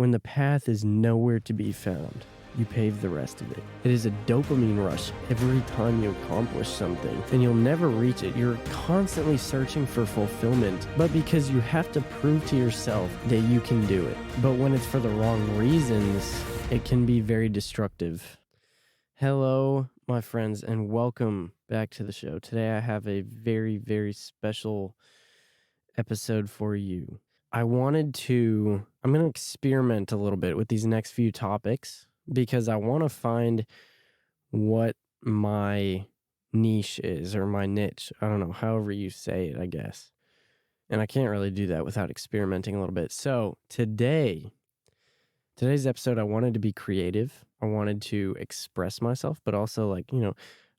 when the path is nowhere to be found, you pave the rest of it. It is a dopamine rush every time you accomplish something, and you'll never reach it. You're constantly searching for fulfillment, but because you have to prove to yourself that you can do it. But when it's for the wrong reasons, it can be very destructive. Hello, my friends, and welcome back to the show. Today I have a very, very special episode for you. I'm going to experiment a little bit with these next few topics because I want to find what my niche is, or my niche. I don't know, however you say it, I guess. And I can't really do that without experimenting a little bit. So today's episode, I wanted to be creative. I wanted to express myself, but also I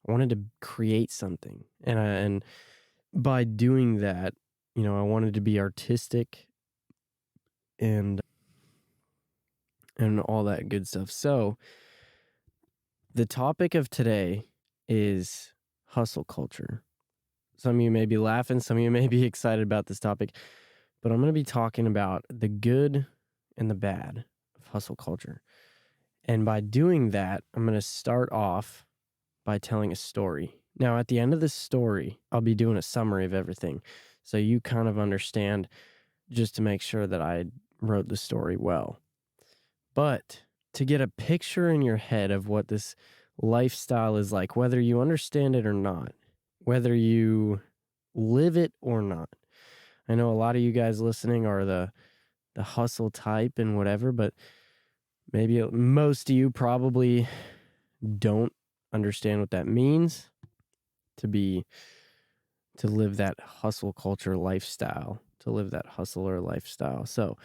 wanted to create something. And by doing that, I wanted to be artistic and all that good stuff. So the topic of today is hustle culture. Some of you may be laughing, some of you may be excited about this topic, but I'm going to be talking about the good and the bad of hustle culture. And by doing that, I'm going to start off by telling a story. Now, at the end of this story, I'll be doing a summary of everything, so you kind of understand, just to make sure that I wrote the story well. But to get a picture in your head of what this lifestyle is like, whether you understand it or not, whether you live it or not. I know a lot of you guys listening are the hustle type and whatever, but maybe most of you probably don't understand what that means to live that hustle culture lifestyle, to live that hustler lifestyle. So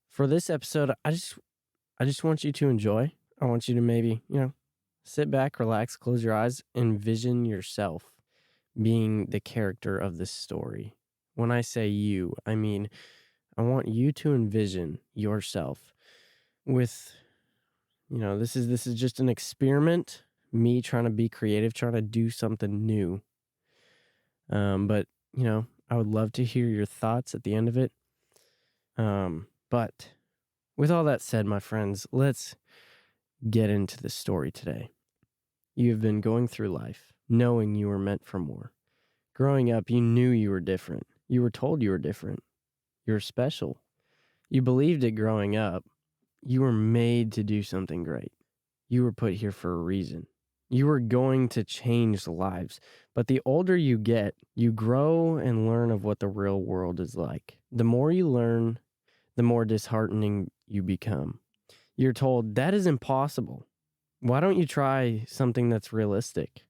for this episode, I just want you to enjoy. I want you to maybe, sit back, relax, close your eyes, envision yourself being the character of this story. When I say you, I mean, I want you to envision yourself with, this is just an experiment, me trying to be creative, trying to do something new. But I would love to hear your thoughts at the end of it. But with all that said, my friends, let's get into the story today. You have been going through life knowing you were meant for more. Growing up, you knew you were different. You were told you were different. You're special. You believed it growing up. You were made to do something great. You were put here for a reason. You were going to change lives. But the older you get, you grow and learn of what the real world is like. The more you learn, the more disheartening you become. You're told, that is impossible. Why don't you try something that's realistic?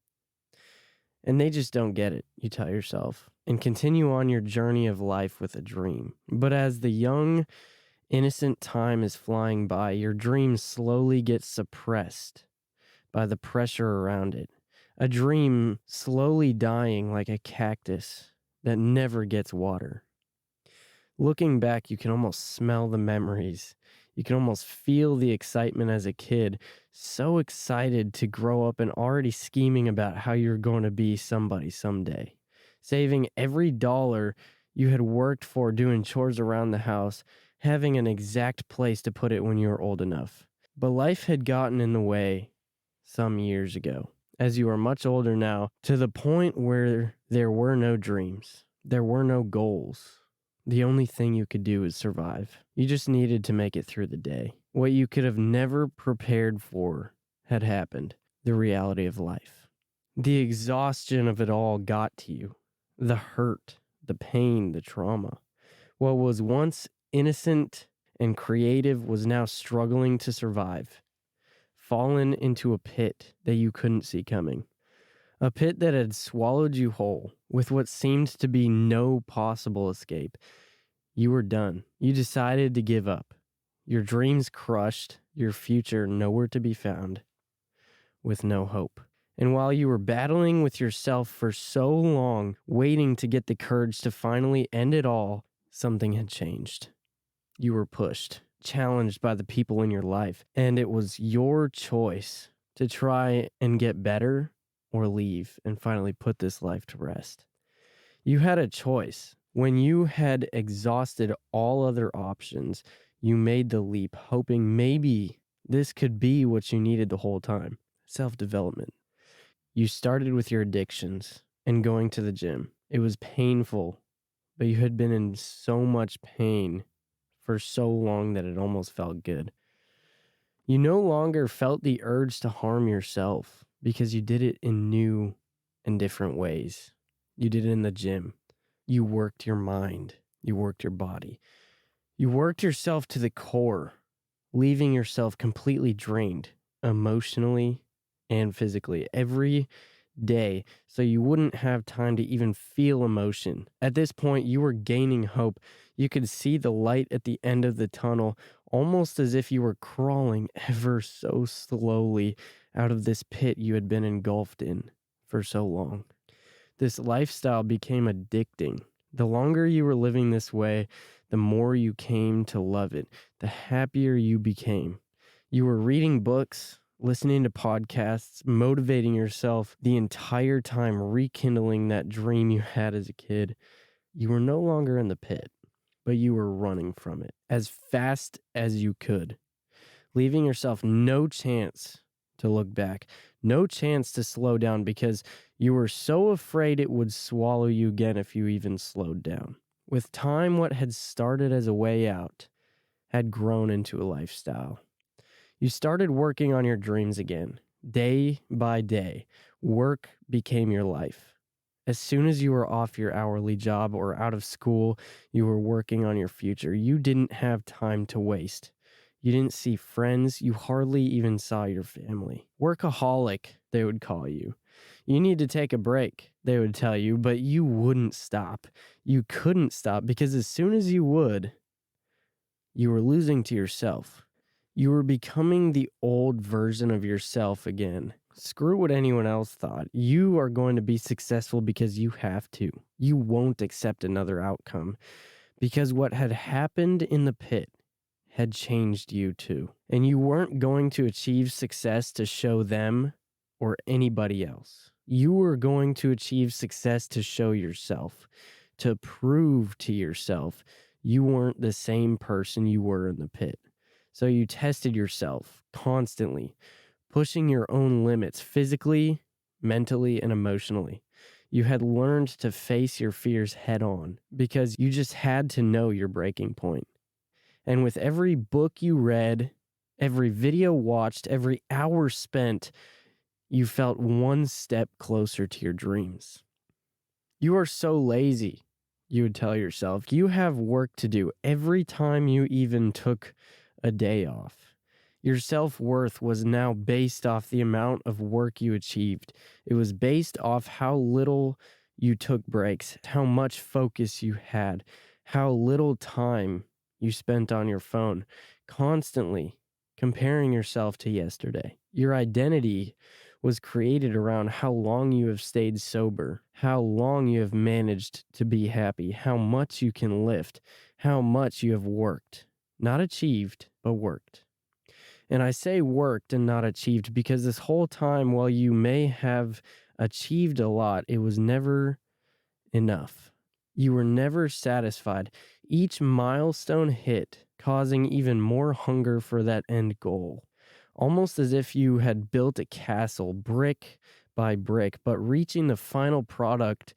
And they just don't get it, you tell yourself, and continue on your journey of life with a dream. But as the young, innocent time is flying by, your dream slowly gets suppressed by the pressure around it. A dream slowly dying like a cactus that never gets water. Looking back, you can almost smell the memories. You can almost feel the excitement as a kid, so excited to grow up and already scheming about how you're going to be somebody someday. Saving every dollar you had worked for, doing chores around the house, having an exact place to put it when you were old enough. But life had gotten in the way some years ago, as you are much older now, to the point where there were no dreams. There were no goals. The only thing you could do is survive. You just needed to make it through the day. What you could have never prepared for had happened. The reality of life. The exhaustion of it all got to you. The hurt, the pain, the trauma. What was once innocent and creative was now struggling to survive. Fallen into a pit that you couldn't see coming. A pit that had swallowed you whole, with what seemed to be no possible escape. You were done. You decided to give up. Your dreams crushed, your future nowhere to be found, with no hope. And while you were battling with yourself for so long, waiting to get the courage to finally end it all, something had changed. You were pushed, challenged by the people in your life, and it was your choice to try and get better or leave and finally put this life to rest. You had a choice. When you had exhausted all other options, You made the leap, hoping maybe this could be what you needed the whole time. Self-development. You started with your addictions and going to the gym. It was painful, but you had been in so much pain for so long that it almost felt good. You no longer felt the urge to harm yourself because you did it in new and different ways. You did it in the gym. You worked your mind. You worked your body. You worked yourself to the core, leaving yourself completely drained emotionally and physically every day, so you wouldn't have time to even feel emotion. At this point, you were gaining hope. You could see the light at the end of the tunnel, almost as if you were crawling ever so slowly out of this pit you had been engulfed in for so long. This lifestyle became addicting. The longer you were living this way, the more you came to love it, the happier you became. You were reading books, listening to podcasts, motivating yourself the entire time, rekindling that dream you had as a kid. You were no longer in the pit, but you were running from it as fast as you could, leaving yourself no chance to look back, no chance to slow down because you were so afraid it would swallow you again if you even slowed down. With time, what had started as a way out had grown into a lifestyle. You started working on your dreams again, day by day. Work became your life. As soon as you were off your hourly job or out of school, you were working on your future. You didn't have time to waste. You didn't see friends. You hardly even saw your family. Workaholic, they would call you. You need to take a break, they would tell you, but you wouldn't stop. You couldn't stop because as soon as you would, you were losing to yourself. You were becoming the old version of yourself again. Screw what anyone else thought. You are going to be successful because you have to. You won't accept another outcome because what had happened in the pit had changed you too. And you weren't going to achieve success to show them or anybody else. You were going to achieve success to show yourself, to prove to yourself you weren't the same person you were in the pit. So you tested yourself constantly, pushing your own limits physically, mentally, and emotionally. You had learned to face your fears head on because you just had to know your breaking point. And with every book you read, every video watched, every hour spent, you felt one step closer to your dreams. You are so lazy, you would tell yourself. You have work to do every time you even took a day off. Your self-worth was now based off the amount of work you achieved. It was based off how little you took breaks, how much focus you had, how little time you spent on your phone, constantly comparing yourself to yesterday. Your identity was created around how long you have stayed sober, how long you have managed to be happy, how much you can lift, how much you have worked. Not achieved, but worked. And I say worked and not achieved because this whole time, while you may have achieved a lot, it was never enough. You were never satisfied. Each milestone hit, causing even more hunger for that end goal. Almost as if you had built a castle brick by brick, but reaching the final product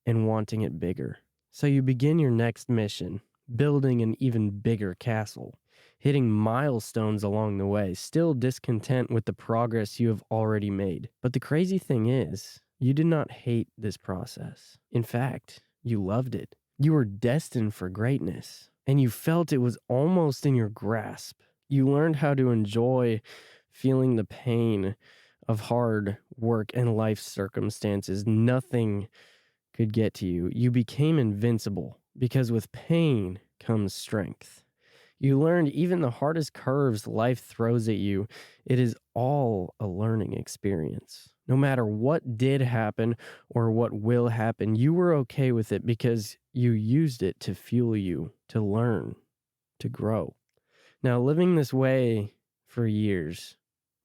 and wanting it bigger. So you begin your next mission, building an even bigger castle, hitting milestones along the way, still discontent with the progress you have already made. But the crazy thing is, you did not hate this process. In fact, you loved it. You were destined for greatness, and you felt it was almost in your grasp. You learned how to enjoy feeling the pain of hard work and life circumstances. Nothing could get to you. You became invincible because with pain comes strength. You learned even the hardest curves life throws at you, it is all a learning experience. No matter what did happen or what will happen, you were okay with it because you used it to fuel you, to learn, to grow. Now, living this way for years,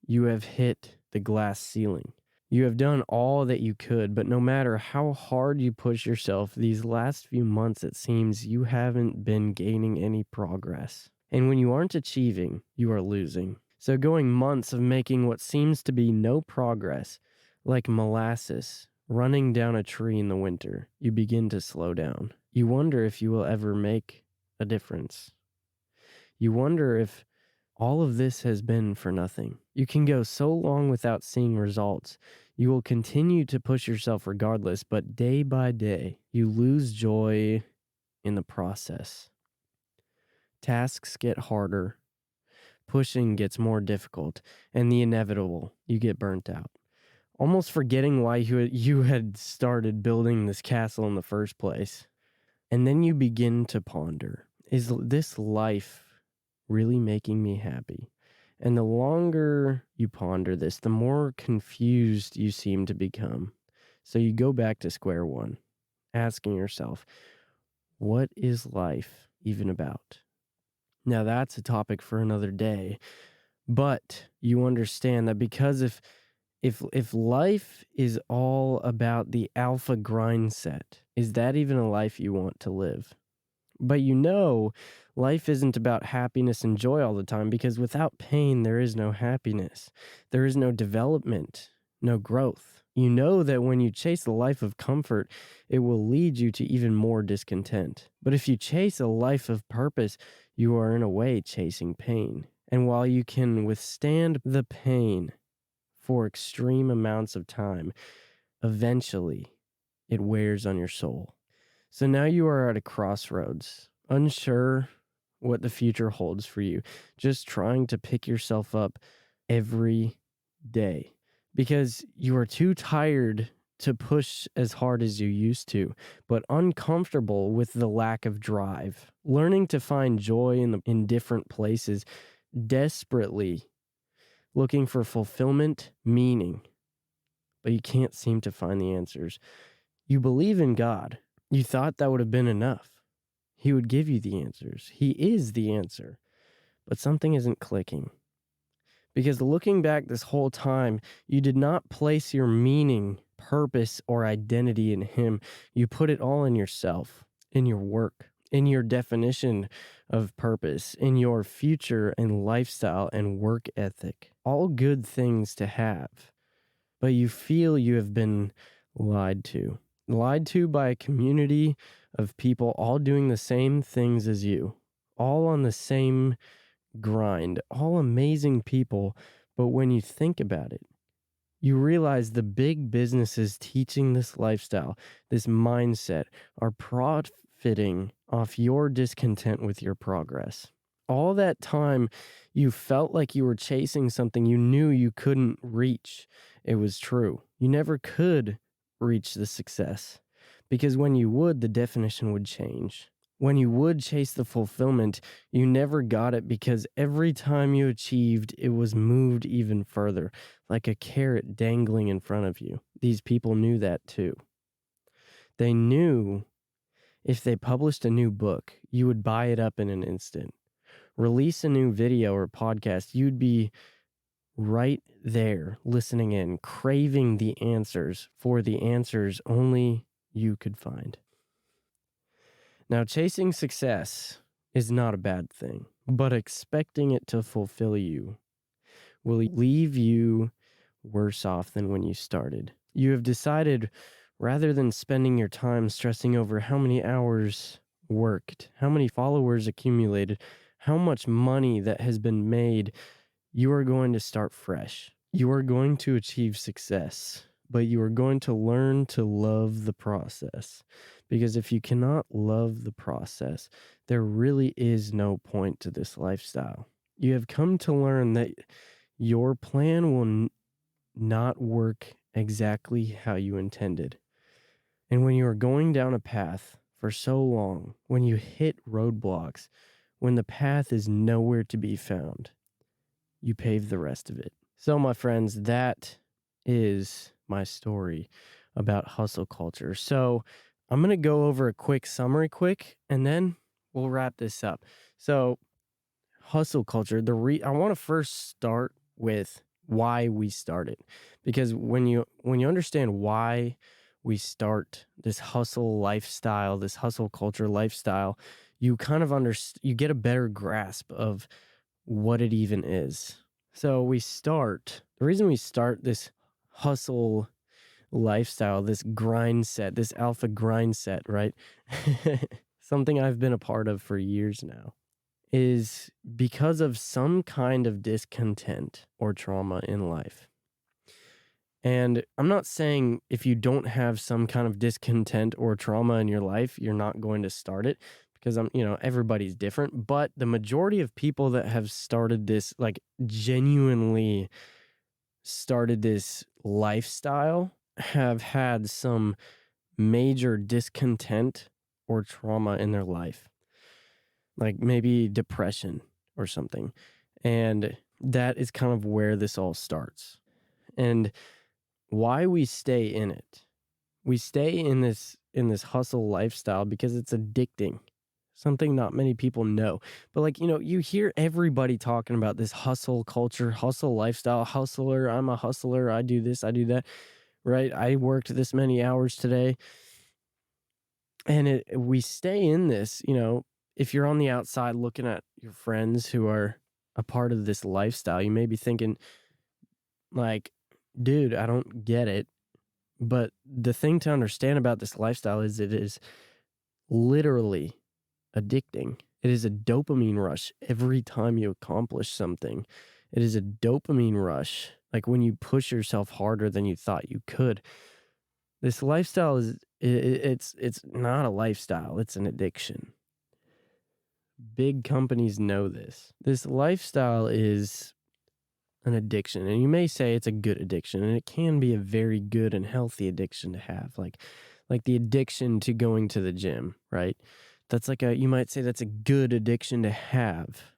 you have hit the glass ceiling. You have done all that you could, but no matter how hard you push yourself, these last few months, it seems you haven't been gaining any progress. And when you aren't achieving, you are losing. So going months of making what seems to be no progress, like molasses running down a tree in the winter, you begin to slow down. You wonder if you will ever make a difference. You wonder if all of this has been for nothing. You can go so long without seeing results. You will continue to push yourself regardless, but day by day, you lose joy in the process. Tasks get harder, pushing gets more difficult, and the inevitable, you get burnt out. Almost forgetting why you had started building this castle in the first place. And then you begin to ponder, is this life really making me happy? And the longer you ponder this, the more confused you seem to become. So you go back to square one, asking yourself, what is life even about? Now that's a topic for another day, but you understand that because if life is all about the alpha grind set, is that even a life you want to live? But life isn't about happiness and joy all the time, because without pain, there is no happiness. There is no development, no growth. You know that when you chase a life of comfort, it will lead you to even more discontent. But if you chase a life of purpose, you are in a way chasing pain. And while you can withstand the pain for extreme amounts of time, eventually it wears on your soul. So now you are at a crossroads, unsure what the future holds for you, just trying to pick yourself up every day because you are too tired to push as hard as you used to, but uncomfortable with the lack of drive, learning to find joy in different places, desperately looking for fulfillment, meaning, but you can't seem to find the answers. You believe in God. You thought that would have been enough. He would give you the answers. He is the answer. But something isn't clicking. Because looking back this whole time, you did not place your meaning, purpose, or identity in Him. You put it all in yourself, in your work, in your definition of purpose, in your future and lifestyle and work ethic. All good things to have. But you feel you have been lied to. Lied to by a community of people all doing the same things as you, all on the same grind, all amazing people. But when you think about it, you realize the big businesses teaching this lifestyle, this mindset, are profiting off your discontent with your progress. All that time, you felt like you were chasing something you knew you couldn't reach. It was true. You never could reach the success because when you would, the definition would change. When you would chase the fulfillment, you never got it because every time you achieved, it was moved even further, like a carrot dangling in front of you. These people knew that too. They knew if they published a new book, you would buy it up in an instant. Release a new video or podcast, you'd be right there listening in, craving the answers for the answers only you could find. Now, chasing success is not a bad thing, but expecting it to fulfill you will leave you worse off than when you started. You have decided, rather than spending your time stressing over how many hours worked, how many followers accumulated, how much money that has been made, you are going to start fresh. You are going to achieve success, but you are going to learn to love the process. Because if you cannot love the process, there really is no point to this lifestyle. You have come to learn that your plan will not work exactly how you intended. And when you are going down a path for so long, when you hit roadblocks, when the path is nowhere to be found, you pave the rest of it. So, my friends, that is my story about hustle culture. So, I'm going to go over a quick summary and then we'll wrap this up. So, hustle culture, I want to first start with why we started. Because when you understand why we start this hustle lifestyle, this hustle culture lifestyle, you kind of you get a better grasp of what it even is. So the reason we start this hustle lifestyle, this grind set, this alpha grind set, right? Something I've been a part of for years now, is because of some kind of discontent or trauma in life. And I'm not saying if you don't have some kind of discontent or trauma in your life, you're not going to start it, because everybody's different. But the majority of people that have started this, like genuinely started this lifestyle, have had some major discontent or trauma in their life, like maybe depression or something. And that is kind of where this all starts. And why we stay in it. We stay in this hustle lifestyle because it's addicting. Something not many people know. But you hear everybody talking about this hustle culture, hustle lifestyle, hustler, I'm a hustler, I do this, I do that, right? I worked this many hours today. And we stay in this, if you're on the outside looking at your friends who are a part of this lifestyle, you may be thinking like, dude, I don't get it. But the thing to understand about this lifestyle is it is literally addicting. It is a dopamine rush every time you accomplish something. It is a dopamine rush, like when you push yourself harder than you thought you could. This lifestyle it's not a lifestyle, it's an addiction. Big companies know this. This lifestyle is an addiction, and you may say it's a good addiction, and it can be a very good and healthy addiction to have, like the addiction to going to the gym, right? That's you might say that's a good addiction to have,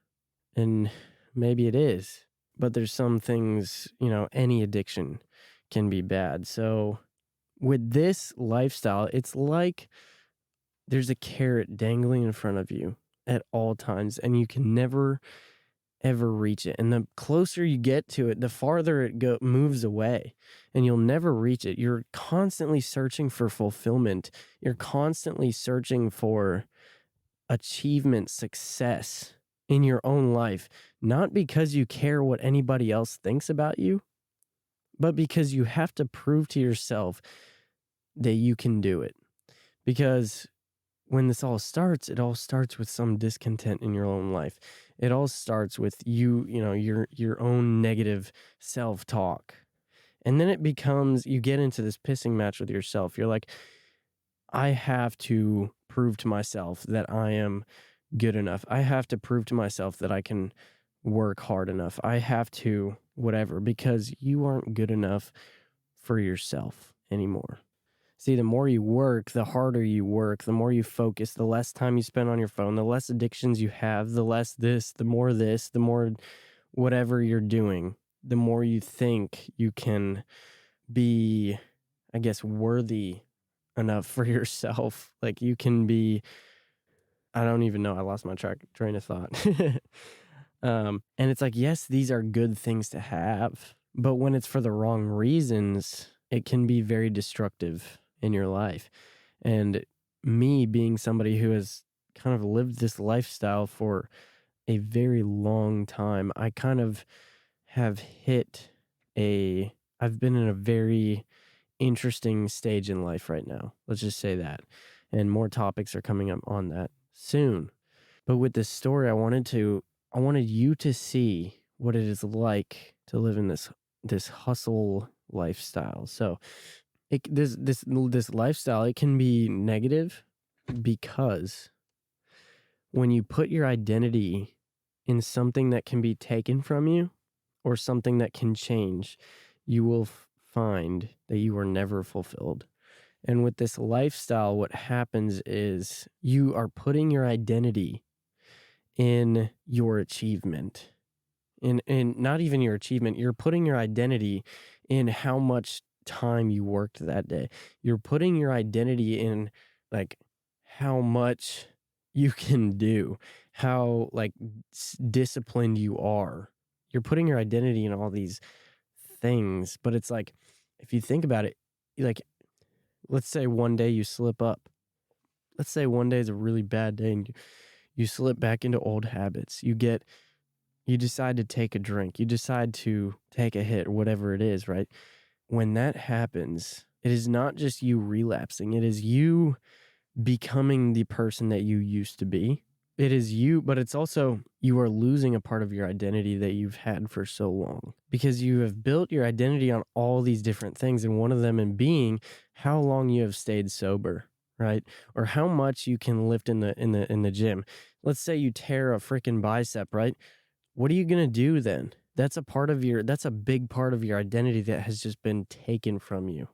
and maybe it is, but there's some things, any addiction can be bad. So with this lifestyle, it's like there's a carrot dangling in front of you at all times, and you can never ever reach it. And the closer you get to it, the farther it moves away, and you'll never reach it. You're constantly searching for fulfillment. You're constantly searching for achievement, success in your own life, not because you care what anybody else thinks about you, but because you have to prove to yourself that you can do it. Because when this all starts, it all starts with some discontent in your own life. It all starts with your own negative self-talk. And then it becomes, you get into this pissing match with yourself. You're like, I have to prove to myself that I am good enough. I have to prove to myself that I can work hard enough. I have to whatever, because you aren't good enough for yourself anymore. See, the more you work, the harder you work, the more you focus, the less time you spend on your phone, the less addictions you have, the less this, the more whatever you're doing, the more you think you can be, I guess, worthy enough for yourself. Like you can be, I don't even know, I lost my train of thought. And it's like, yes, these are good things to have, but when it's for the wrong reasons, it can be very destructive in your life. And me being somebody who has kind of lived this lifestyle for a very long time, I kind of have I've been in a very interesting stage in life right now. Let's just say that. And more topics are coming up on that soon. But with this story, I wanted you to see what it is like to live in this hustle lifestyle. So this lifestyle, it can be negative because when you put your identity in something that can be taken from you or something that can change, you will find that you are never fulfilled. And with this lifestyle, what happens is you are putting your identity in your achievement. In not even your achievement, you're putting your identity in how much time you worked that day. You're putting your identity in like how much you can do, how like disciplined you are. You're putting your identity in all these things, but it's like, if you think about it, like, let's say one day you slip up. Let's say one day is a really bad day and You slip back into old habits. You decide to take a drink. You decide to take a hit, whatever it is, right? When that happens, it is not just you relapsing. It is you becoming the person that you used to be. It is you, but it's also you are losing a part of your identity that you've had for so long because you have built your identity on all these different things, and one of them in being how long you have stayed sober, right? Or how much you can lift in the gym. Let's say you tear a freaking bicep, right? What are you gonna do then? That's a big part of your identity that has just been taken from you.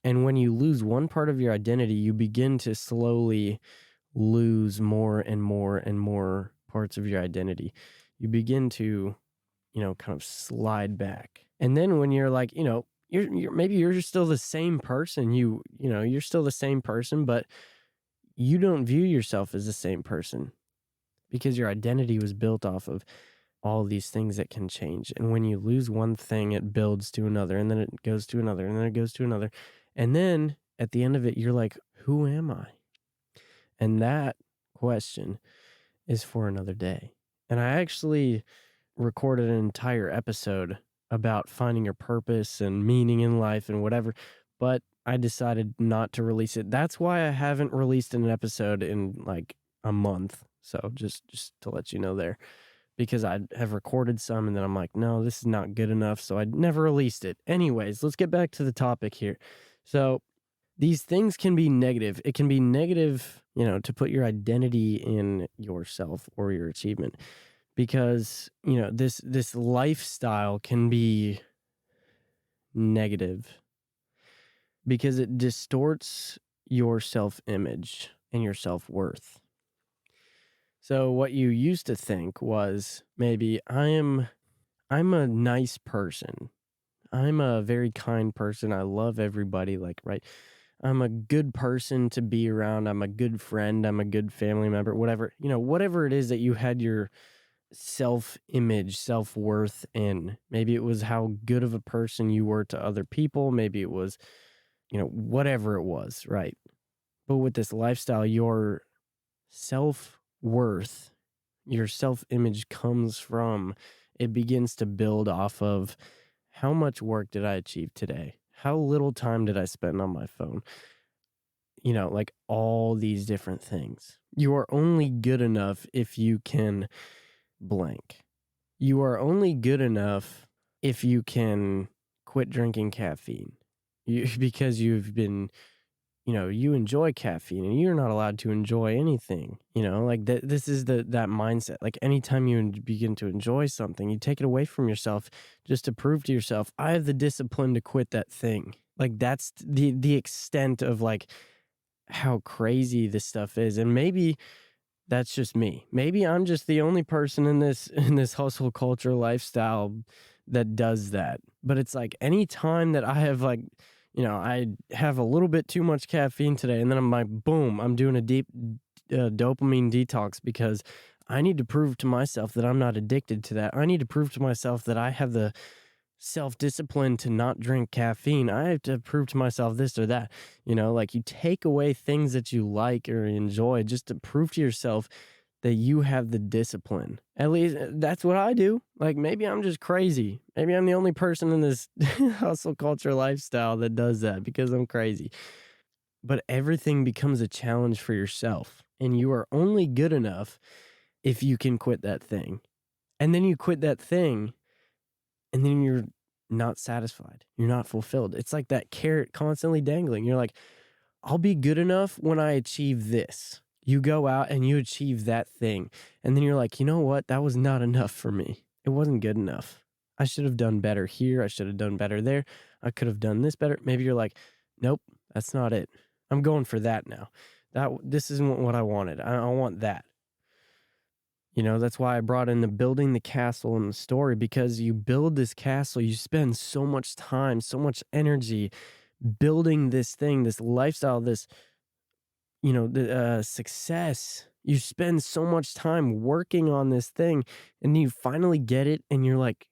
And when you lose one part of your identity, you begin to slowly lose more and more and more parts of your identity. You begin to, kind of slide back. And then when you're like, you're maybe you're still the same person. You're still the same person, but you don't view yourself as the same person because your identity was built off of all these things that can change. And when you lose one thing, it builds to another, and then it goes to another, and then it goes to another. And then at the end of it, you're like, who am I? And that question is for another day. And I actually recorded an entire episode about finding your purpose and meaning in life and whatever, but I decided not to release it. That's why I haven't released an episode in like a month. So just to let you know there, because I have recorded some and then I'm like, no, this is not good enough. So I never released it. Anyways, let's get back to the topic here. So these things can be negative. It can be negative, to put your identity in yourself or your achievement, because, this lifestyle can be negative because it distorts your self-image and your self-worth. So what you used to think was maybe I'm a nice person. I'm a very kind person. I love everybody, like, right? I'm a good person to be around. I'm a good friend. I'm a good family member, whatever it is that you had your self-image, self-worth in. Maybe it was how good of a person you were to other people. Maybe it was, whatever it was, right? But with this lifestyle, your self-worth, your self-image it begins to build off of how much work did I achieve today? How little time did I spend on my phone? Like all these different things. You are only good enough if you can blank. You are only good enough if you can quit drinking caffeine. Because you've been, you enjoy caffeine and you're not allowed to enjoy anything, like that. This is that mindset. Like anytime you begin to enjoy something, you take it away from yourself just to prove to yourself, I have the discipline to quit that thing. Like that's the extent of like how crazy this stuff is. And maybe that's just me. Maybe I'm just the only person in this hustle culture lifestyle that does that. But it's like any time that I have like, I have a little bit too much caffeine today, and then I'm like, boom, I'm doing a deep dopamine detox because I need to prove to myself that I'm not addicted to that. I need to prove to myself that I have the self-discipline to not drink caffeine. I have to prove to myself this or that. Like you take away things that you like or enjoy just to prove to yourself that you have the discipline. At least that's what I do. Like maybe I'm just crazy. Maybe I'm the only person in this hustle culture lifestyle that does that because I'm crazy. But everything becomes a challenge for yourself. And you are only good enough if you can quit that thing. And then you quit that thing, and then you're not satisfied. You're not fulfilled. It's like that carrot constantly dangling. You're like, I'll be good enough when I achieve this. You go out and you achieve that thing. And then you're like, you know what? That was not enough for me. It wasn't good enough. I should have done better here. I should have done better there. I could have done this better. Maybe you're like, nope, that's not it. I'm going for that now. This isn't what I wanted. I want that. That's why I brought in the building the castle in the story, because you build this castle, you spend so much time, so much energy building this thing, this lifestyle, this, the success. You spend so much time working on this thing, and you finally get it, and you're like,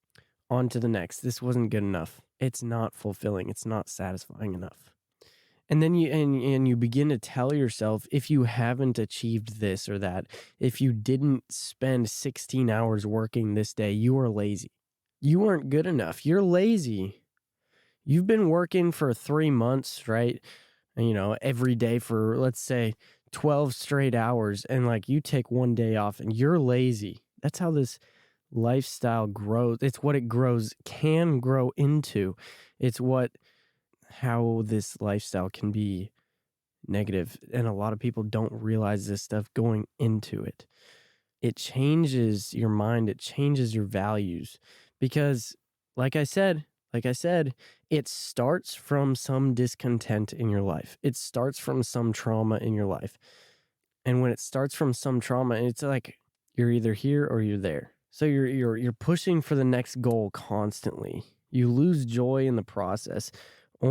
on to the next. This wasn't good enough. It's not fulfilling. It's not satisfying enough. And then you begin to tell yourself, if you haven't achieved this or that, if you didn't spend 16 hours working this day, you are lazy. You aren't good enough. You're lazy. You've been working for 3 months, right? And, every day for, let's say, 12 straight hours, and like you take one day off and you're lazy. That's how this lifestyle grows. It's what it can grow into. It's how this lifestyle can be negative. And a lot of people don't realize this stuff going into it. It changes your mind. It changes your values because like I said, it starts from some discontent in your life. It starts from some trauma in your life. And when it starts from some trauma, it's like you're either here or you're there. So you're pushing for the next goal constantly. You lose joy in the process. I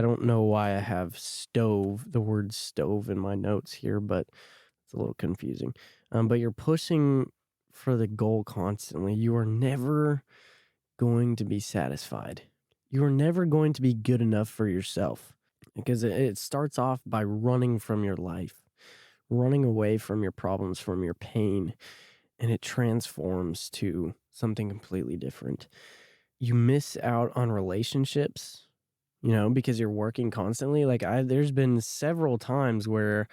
don't know why I have the word stove in my notes here, but it's a little confusing. But you're pushing for the goal constantly. You are never going to be satisfied. You are never going to be good enough for yourself because it starts off by running from your life, running away from your problems, from your pain, and it transforms to something completely different. You miss out on relationships, because you're working constantly. Like there's been several times where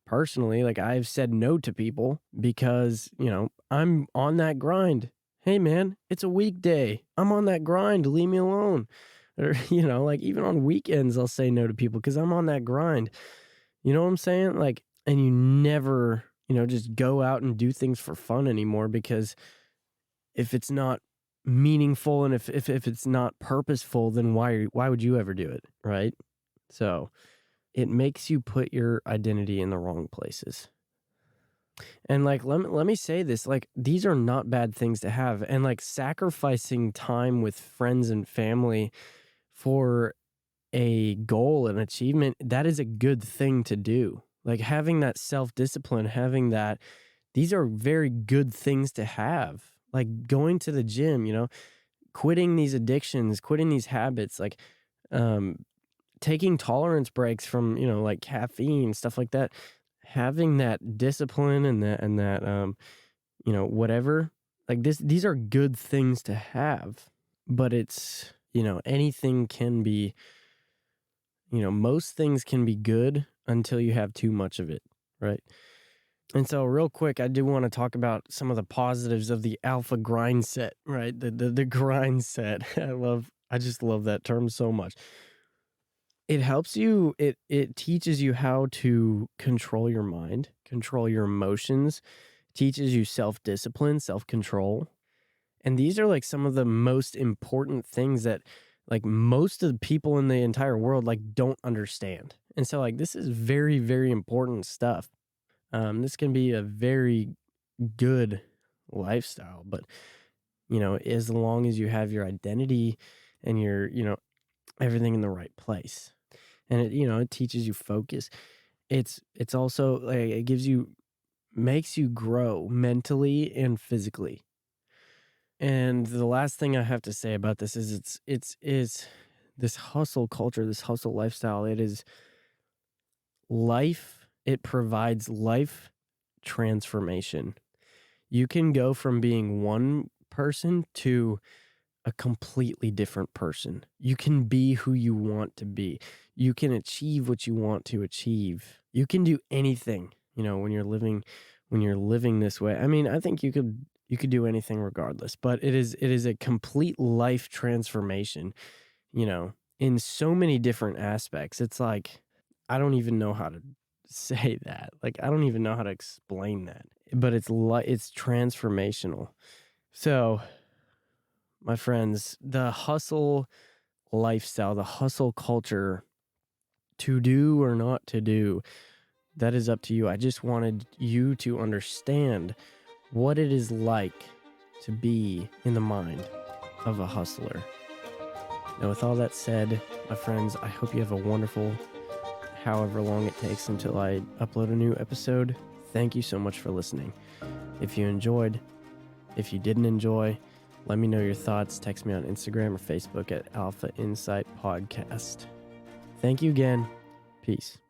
personally, like I've said no to people because, I'm on that grind. Hey man, it's a weekday. I'm on that grind. Leave me alone. Or, like even on weekends, I'll say no to people because I'm on that grind. You know what I'm saying? Like, and you never, just go out and do things for fun anymore because if it's not meaningful and if it's not purposeful, then why would you ever do it? Right. So it makes you put your identity in the wrong places. And like, let me say this, like, these are not bad things to have. And like sacrificing time with friends and family for a goal and achievement, that is a good thing to do. Like having that self-discipline, these are very good things to have. Like going to the gym, quitting these addictions, quitting these habits, like, taking tolerance breaks from, like caffeine, stuff like that, having that discipline and that, whatever, like these are good things to have, but it's, anything can be, most things can be good until you have too much of it. Right. And so real quick, I do want to talk about some of the positives of the alpha grind set, right? The grind set. I just love that term so much. It helps you, it teaches you how to control your mind, control your emotions, teaches you self-discipline, self-control. And these are like some of the most important things that like most of the people in the entire world like don't understand. And so like this is very, very important stuff. This can be a very good lifestyle, but as long as you have your identity and your, everything in the right place. And it teaches you focus. It's also like it makes you grow mentally and physically. And the last thing I have to say about this is it's this hustle culture, this hustle lifestyle. It is life. It provides life transformation. You can go from being one person to a completely different person. You can be who you want to be. You can achieve what you want to achieve. You can do anything, when you're living this way. I mean, I think you could do anything regardless, but it is a complete life transformation, in so many different aspects. It's like, I don't even know how to say that. Like, I don't even know how to explain that, but it's transformational. So, my friends, the hustle lifestyle, the hustle culture, to do or not to do, that is up to you. I just wanted you to understand what it is like to be in the mind of a hustler. Now, with all that said, my friends, I hope you have a wonderful, however long it takes until I upload a new episode. Thank you so much for listening. If you enjoyed, if you didn't enjoy, let me know your thoughts. Text me on Instagram or Facebook at Alpha Insight Podcast. Thank you again. Peace.